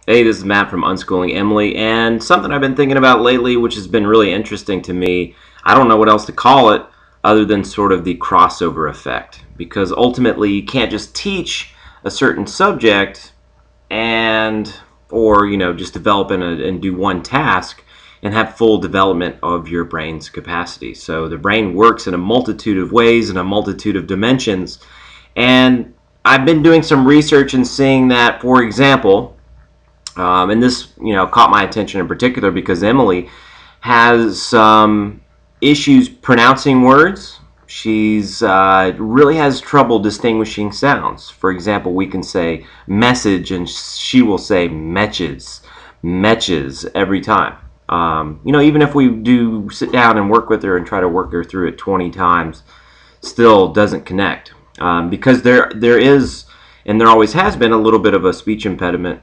Hey, this is Matt from Unschooling Emily, and something I've been thinking about lately, which has been really interesting to me. I don't know what else to call it other than sort of the crossover effect, because ultimately you can't just teach a certain subject and or just develop and do one task and have full development of your brain's capacity. So the brain works in a multitude of ways in a multitude of dimensions, and I've been doing some research and seeing that, for example, and this, caught my attention in particular because Emily has some issues pronouncing words. She's really has trouble distinguishing sounds. For example, we can say message, and she will say metches every time. Even if we do sit down and work with her and try to work her through it 20 times, still doesn't connect because there is, and there always has been, a little bit of a speech impediment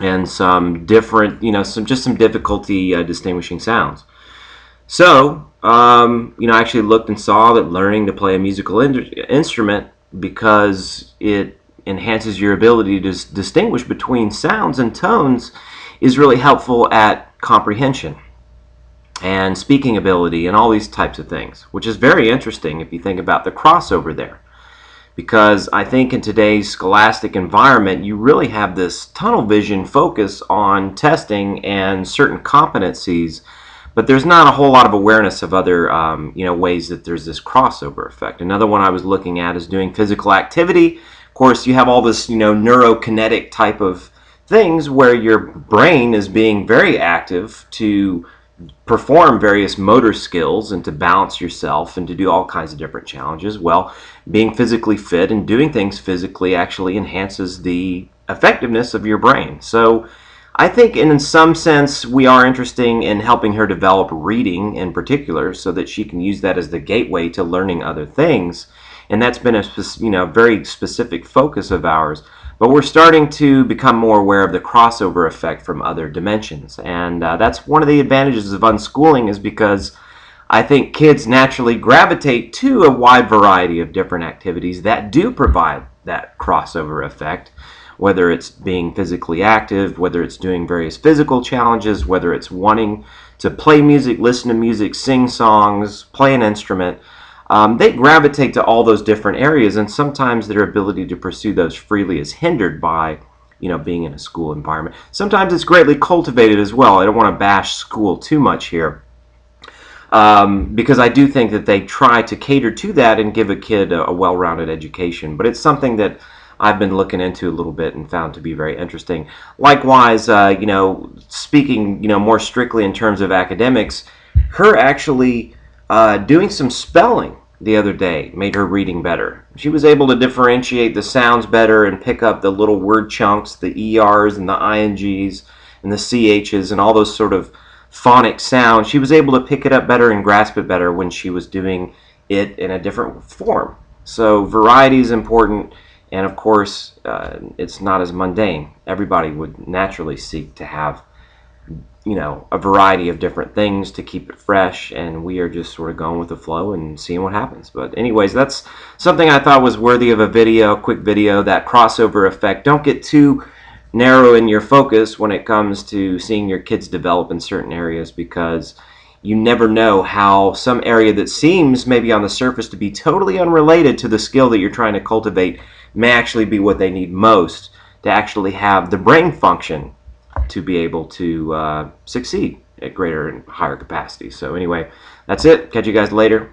and some different, some difficulty distinguishing sounds. So, I actually looked and saw that learning to play a musical instrument, because it enhances your ability to distinguish between sounds and tones, is really helpful at comprehension and speaking ability and all these types of things, which is very interesting if you think about the crossover there. Because I think in today's scholastic environment, you really have this tunnel vision focus on testing and certain competencies, but there's not a whole lot of awareness of other ways that there's this crossover effect. Another one I was looking at is doing physical activity. Of course, you have all this neurokinetic type of things where your brain is being very active to perform various motor skills and to balance yourself and to do all kinds of different challenges. Well, being physically fit and doing things physically actually enhances the effectiveness of your brain. So I think in some sense we are interested in helping her develop reading in particular so that she can use that as the gateway to learning other things. And that's been a very specific focus of ours. But we're starting to become more aware of the crossover effect from other dimensions. And that's one of the advantages of unschooling, is because I think kids naturally gravitate to a wide variety of different activities that do provide that crossover effect, whether it's being physically active, whether it's doing various physical challenges, whether it's wanting to play music, listen to music, sing songs, play an instrument. They gravitate to all those different areas, and sometimes their ability to pursue those freely is hindered by being in a school environment. Sometimes it's greatly cultivated as well. I don't want to bash school too much here, because I do think that they try to cater to that and give a kid a well-rounded education. But it's something that I've been looking into a little bit and found to be very interesting. Likewise, speaking more strictly in terms of academics, her actually doing some spelling the other day made her reading better. She was able to differentiate the sounds better and pick up the little word chunks, the ERs and the INGs and the CHs and all those sort of phonic sounds. She was able to pick it up better and grasp it better when she was doing it in a different form. So variety is important, and of course it's not as mundane. Everybody would naturally seek to have a variety of different things to keep it fresh, and we are just sort of going with the flow and seeing what happens. But anyways, that's something I thought was worthy of a video, a quick video, that crossover effect. Don't get too narrow in your focus when it comes to seeing your kids develop in certain areas, because you never know how some area that seems maybe on the surface to be totally unrelated to the skill that you're trying to cultivate may actually be what they need most to actually have the brain function to be able to succeed at greater and higher capacity. So anyway, that's it. Catch you guys later.